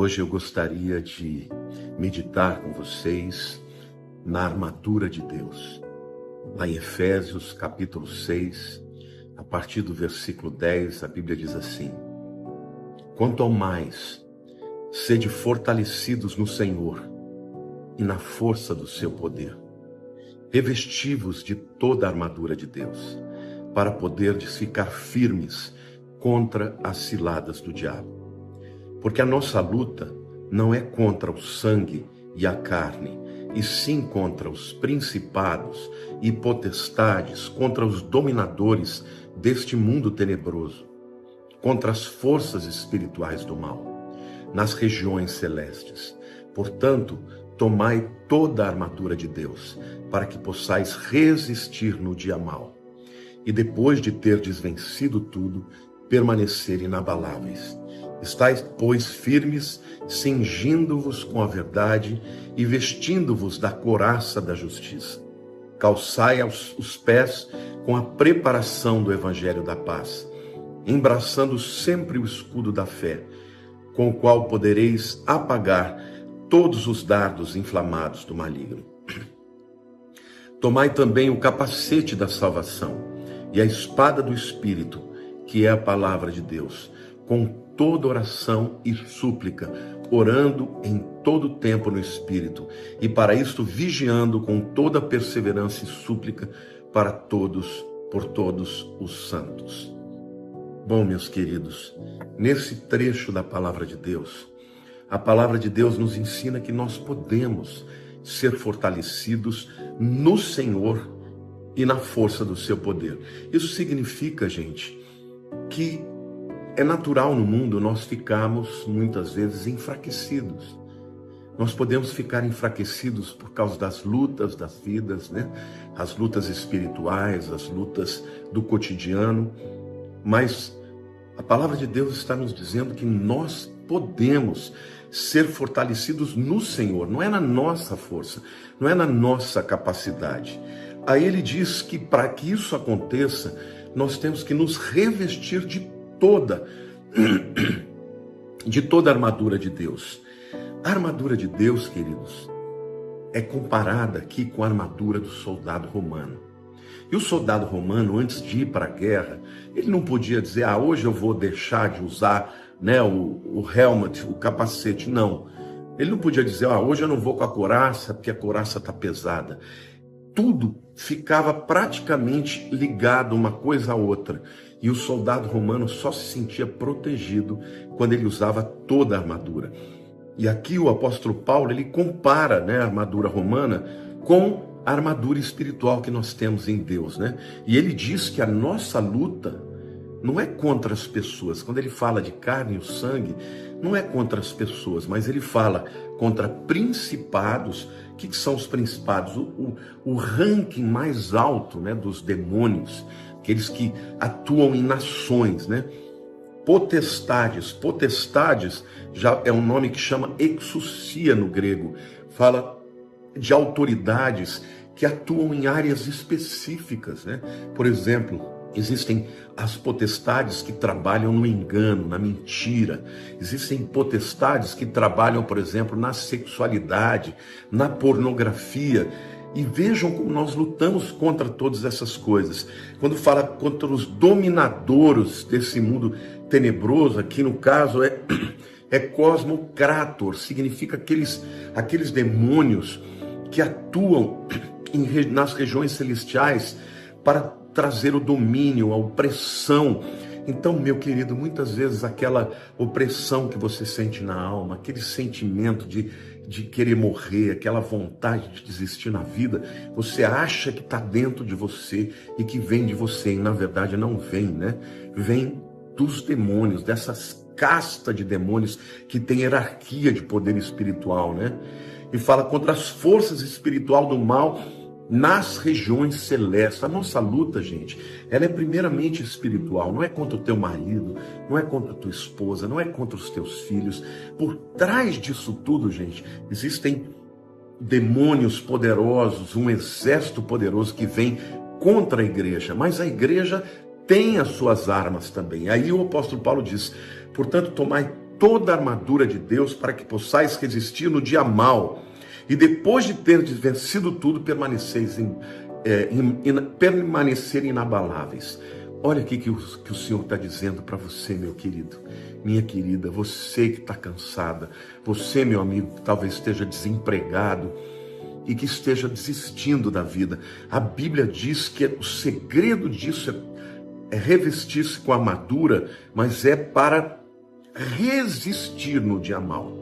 Hoje eu gostaria de meditar com vocês na armadura de Deus. Lá em Efésios capítulo 6, a partir do versículo 10, a Bíblia diz assim: Quanto ao mais, sede fortalecidos no Senhor e na força do seu poder. Revesti-vos de toda a armadura de Deus, para poderdes ficar firmes contra as ciladas do diabo. Porque a nossa luta não é contra o sangue e a carne, e sim contra os principados e potestades, contra os dominadores deste mundo tenebroso, contra as forças espirituais do mal, nas regiões celestes. Portanto, tomai toda a armadura de Deus, para que possais resistir no dia mau, e depois de terdes vencido tudo, permanecer inabaláveis. Estais, pois, firmes, cingindo-vos com a verdade e vestindo-vos da couraça da justiça. Calçai os pés com a preparação do evangelho da paz, embraçando sempre o escudo da fé, com o qual podereis apagar todos os dardos inflamados do maligno. Tomai também o capacete da salvação e a espada do Espírito, que é a palavra de Deus, com toda oração e súplica, orando em todo tempo no Espírito, e para isto vigiando com toda perseverança e súplica para todos, por todos os santos. Bom, meus queridos, nesse trecho da palavra de Deus, a palavra de Deus nos ensina que nós podemos ser fortalecidos no Senhor e na força do seu poder. Isso significa, gente, que é natural no mundo nós ficarmos muitas vezes enfraquecidos. Nós podemos ficar enfraquecidos por causa das lutas das vidas, né? As lutas espirituais, as lutas do cotidiano. Mas a palavra de Deus está nos dizendo que nós podemos ser fortalecidos no Senhor. Não é na nossa força, não é na nossa capacidade. Aí ele diz que para que isso aconteça, nós temos que nos revestir de toda a armadura de Deus. A armadura de Deus, queridos, é comparada aqui com a armadura do soldado romano. E o soldado romano, antes de ir para a guerra, ele não podia dizer, hoje eu vou deixar de usar, né, o helmet, o capacete. Não. Ele não podia dizer, hoje eu não vou com a couraça, porque a couraça está pesada. Tudo ficava praticamente ligado uma coisa à outra. E o soldado romano só se sentia protegido quando ele usava toda a armadura. E aqui o apóstolo Paulo, ele compara, né, a armadura romana com a armadura espiritual que nós temos em Deus, né? E ele diz que a nossa luta não é contra as pessoas. Quando ele fala de carne e o sangue, não é contra as pessoas, mas ele fala contra principados. O que são os principados? O ranking mais alto, né, dos demônios, aqueles que atuam em nações, né? Potestades já é um nome que chama exousia no grego, fala de autoridades que atuam em áreas específicas, né? Por exemplo, existem as potestades que trabalham no engano, na mentira. Existem potestades que trabalham, por exemplo, na sexualidade, na pornografia. E vejam como nós lutamos contra todas essas coisas. Quando fala contra os dominadores desse mundo tenebroso, aqui no caso é cosmocrator, significa aqueles demônios que atuam nas regiões celestiais para trazer o domínio, a opressão. Então, meu querido, muitas vezes aquela opressão que você sente na alma, aquele sentimento de querer morrer, aquela vontade de desistir na vida, você acha que está dentro de você e que vem de você, e na verdade não vem, né? Vem dos demônios, dessas castas de demônios que tem hierarquia de poder espiritual, né? E fala contra as forças espirituais do mal nas regiões celestes. A nossa luta, gente, ela é primeiramente espiritual. Não é contra o teu marido, não é contra a tua esposa, não é contra os teus filhos. Por trás disso tudo, gente, existem demônios poderosos, um exército poderoso que vem contra a igreja. Mas a igreja tem as suas armas também. Aí o apóstolo Paulo diz, portanto, tomai toda a armadura de Deus para que possais resistir no dia mau. E depois de teres vencido tudo, permanecer inabaláveis. Olha aqui que o Senhor está dizendo para você, meu querido, minha querida, você que está cansada, você, meu amigo, que talvez esteja desempregado e que esteja desistindo da vida. A Bíblia diz que o segredo disso é revestir-se com a armadura, mas é para resistir no dia mau.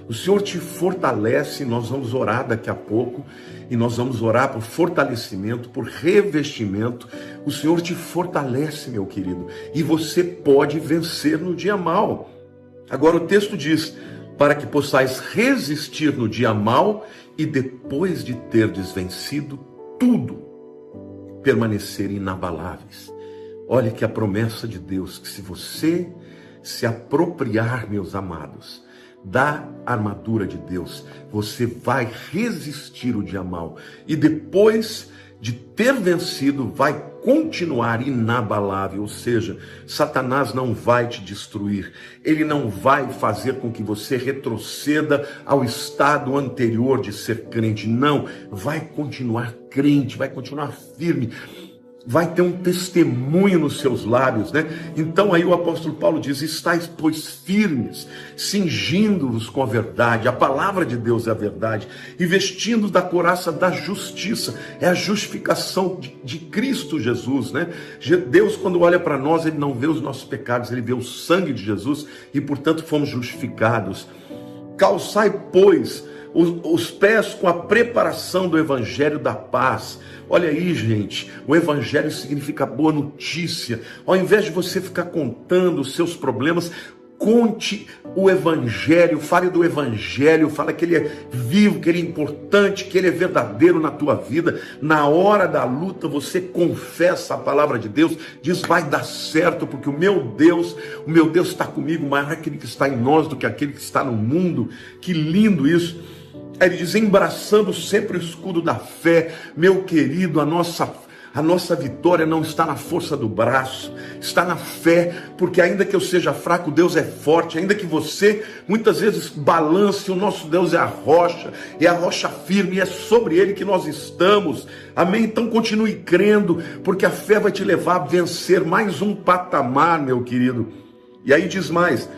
O Senhor te fortalece, nós vamos orar daqui a pouco, e nós vamos orar por fortalecimento, por revestimento. O Senhor te fortalece, meu querido, e você pode vencer no dia mau. Agora o texto diz, para que possais resistir no dia mau, e depois de terdes vencido tudo, permanecer inabaláveis. Olha que a promessa de Deus, que se você se apropriar, meus amados, da armadura de Deus, você vai resistir o dia mau. E depois de ter vencido, vai continuar inabalável. Ou seja, Satanás não vai te destruir. Ele não vai fazer com que você retroceda ao estado anterior de ser crente. Não, vai continuar crente, vai continuar firme. Vai ter um testemunho nos seus lábios, né? Então aí o apóstolo Paulo diz, estáis, pois, firmes, cingindo-vos com a verdade, a palavra de Deus é a verdade, e vestindo da couraça da justiça, é a justificação de Cristo Jesus, né? Deus, quando olha para nós, ele não vê os nossos pecados, ele vê o sangue de Jesus, e portanto fomos justificados. Calçai, pois, os pés com a preparação do evangelho da paz. Olha aí, gente, o evangelho significa boa notícia. Ao invés de você ficar contando os seus problemas, conte o evangelho, fale do evangelho, fala que ele é vivo, que ele é importante, que ele é verdadeiro na tua vida. Na hora da luta você confessa a palavra de Deus, diz, vai dar certo, porque o meu Deus está comigo, maior aquele que está em nós do que aquele que está no mundo. Que lindo isso. Aí ele diz, embraçando sempre o escudo da fé. Meu querido, a nossa vitória não está na força do braço, está na fé, porque ainda que eu seja fraco, Deus é forte. Ainda que você muitas vezes balance, o nosso Deus é a rocha firme, e é sobre ele que nós estamos. Amém? Então continue crendo, porque a fé vai te levar a vencer mais um patamar, meu querido. E aí diz mais,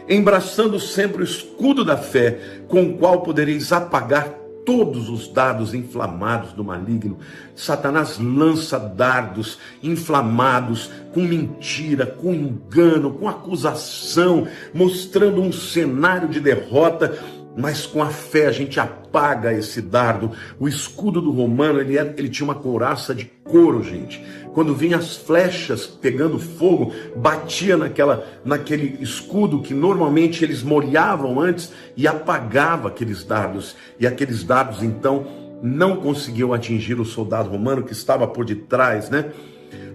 embraçando sempre o escudo da fé, com o qual podereis apagar todos os dardos inflamados do maligno. Satanás lança dardos inflamados, com mentira, com engano, com acusação, mostrando um cenário de derrota, mas com a fé a gente apaga esse dardo. O escudo do romano, ele tinha uma couraça de couro, gente. Quando vinham as flechas pegando fogo, batia naquele escudo que normalmente eles molhavam antes e apagava aqueles dardos. E aqueles dardos, então, não conseguiam atingir o soldado romano que estava por detrás, né?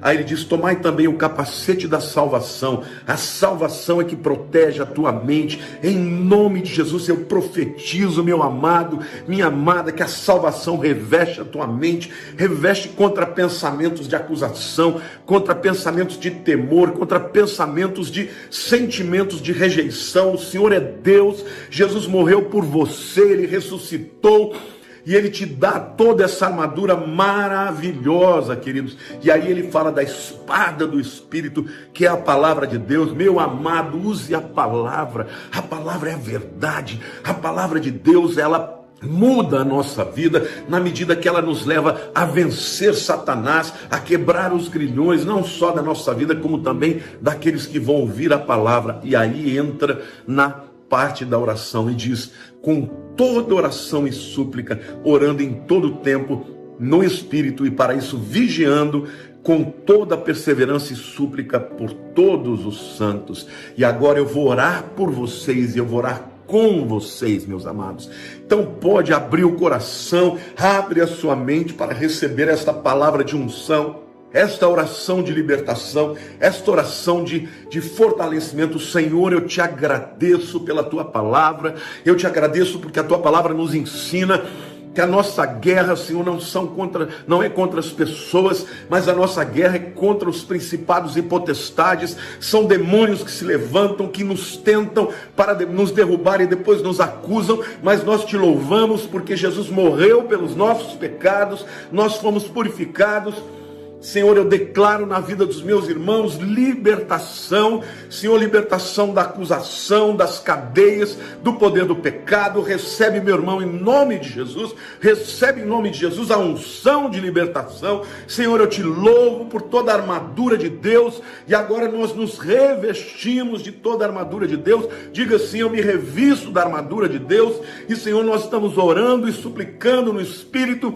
Aí ele diz, tomai também o capacete da salvação. A salvação é que protege a tua mente. Em nome de Jesus eu profetizo, meu amado, minha amada, que a salvação reveste a tua mente, reveste contra pensamentos de acusação, contra pensamentos de temor, contra pensamentos de sentimentos de rejeição. O Senhor é Deus, Jesus morreu por você, ele ressuscitou, e ele te dá toda essa armadura maravilhosa, queridos. E aí ele fala da espada do Espírito, que é a palavra de Deus. Meu amado, use a palavra é a verdade. A palavra de Deus, ela muda a nossa vida na medida que ela nos leva a vencer Satanás, a quebrar os grilhões, não só da nossa vida, como também daqueles que vão ouvir a palavra. E aí entra na parte da oração e diz, com toda oração e súplica, orando em todo tempo no Espírito, e para isso vigiando com toda perseverança e súplica por todos os santos. E agora eu vou orar por vocês, e eu vou orar com vocês, meus amados. Então pode abrir o coração, abre a sua mente para receber esta palavra de unção, esta oração de libertação, esta oração de fortalecimento. Senhor, eu te agradeço pela tua palavra, eu te agradeço porque a tua palavra nos ensina que a nossa guerra, Senhor, não é contra as pessoas, mas a nossa guerra é contra os principados e potestades. São demônios que se levantam, que nos tentam para nos derrubar e depois nos acusam, mas nós te louvamos porque Jesus morreu pelos nossos pecados, nós fomos purificados. Senhor, eu declaro na vida dos meus irmãos libertação, Senhor, libertação da acusação, das cadeias, do poder do pecado. Recebe, meu irmão, em nome de Jesus, recebe em nome de Jesus a unção de libertação. Senhor, eu te louvo por toda a armadura de Deus, e agora nós nos revestimos de toda a armadura de Deus. Diga assim: eu me revisto da armadura de Deus. E Senhor, nós estamos orando e suplicando no Espírito,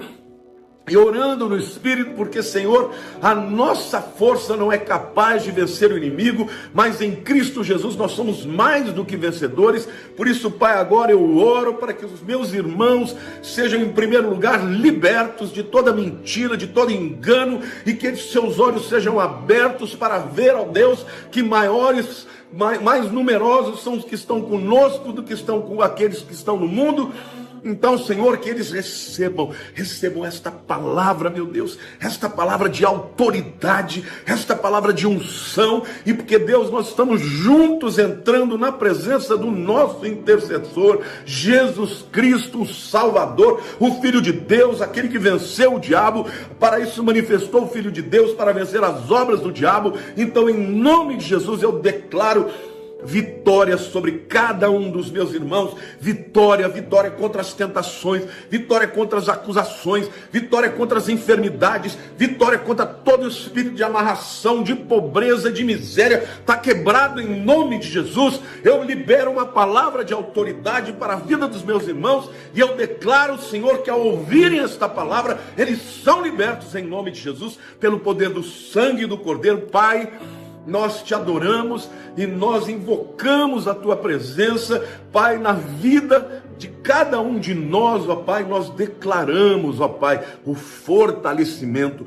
e orando no Espírito, porque, Senhor, a nossa força não é capaz de vencer o inimigo, mas em Cristo Jesus nós somos mais do que vencedores. Por isso, Pai, agora eu oro para que os meus irmãos sejam, em primeiro lugar, libertos de toda mentira, de todo engano, e que seus olhos sejam abertos para ver, ó Deus, que mais numerosos são os que estão conosco do que estão com aqueles que estão no mundo. Então, Senhor, que eles recebam esta palavra, meu Deus, esta palavra de autoridade, esta palavra de unção, e porque, Deus, nós estamos juntos entrando na presença do nosso intercessor, Jesus Cristo, o Salvador, o Filho de Deus, aquele que venceu o diabo. Para isso manifestou o Filho de Deus, para vencer as obras do diabo. Então, em nome de Jesus, eu declaro vitória sobre cada um dos meus irmãos, vitória contra as tentações, vitória contra as acusações, vitória contra as enfermidades, vitória contra todo o espírito de amarração, de pobreza, de miséria. Está quebrado em nome de Jesus. Eu libero uma palavra de autoridade para a vida dos meus irmãos, e eu declaro, Senhor, que ao ouvirem esta palavra, eles são libertos em nome de Jesus, pelo poder do sangue do Cordeiro. Pai, nós te adoramos e nós invocamos a tua presença, Pai, na vida de cada um de nós, ó Pai. Nós declaramos, ó Pai, o fortalecimento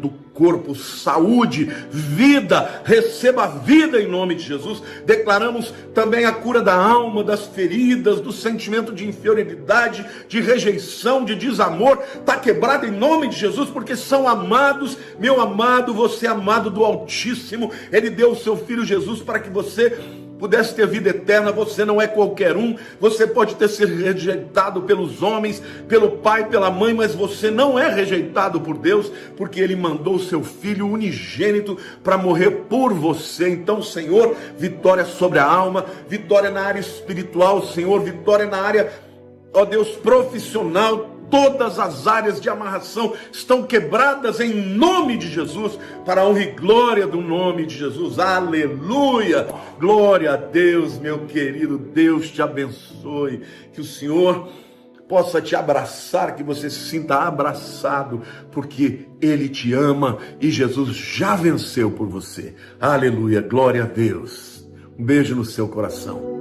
do corpo, saúde, vida. Receba a vida em nome de Jesus. Declaramos também a cura da alma, das feridas, do sentimento de inferioridade, de rejeição, de desamor. Está quebrado em nome de Jesus, porque são amados. Meu amado, você é amado do Altíssimo. Ele deu o seu Filho Jesus para que você pudesse ter vida eterna. Você não é qualquer um. Você pode ter sido rejeitado pelos homens, pelo pai, pela mãe, mas você não é rejeitado por Deus, porque Ele mandou o seu Filho unigênito para morrer por você. Então, Senhor, vitória sobre a alma, vitória na área espiritual, Senhor, vitória na área, ó Deus, profissional. Todas as áreas de amarração estão quebradas em nome de Jesus, para a honra e glória do nome de Jesus. Aleluia! Glória a Deus, meu querido. Deus te abençoe. Que o Senhor possa te abraçar, que você se sinta abraçado, porque Ele te ama e Jesus já venceu por você. Aleluia! Glória a Deus. Um beijo no seu coração.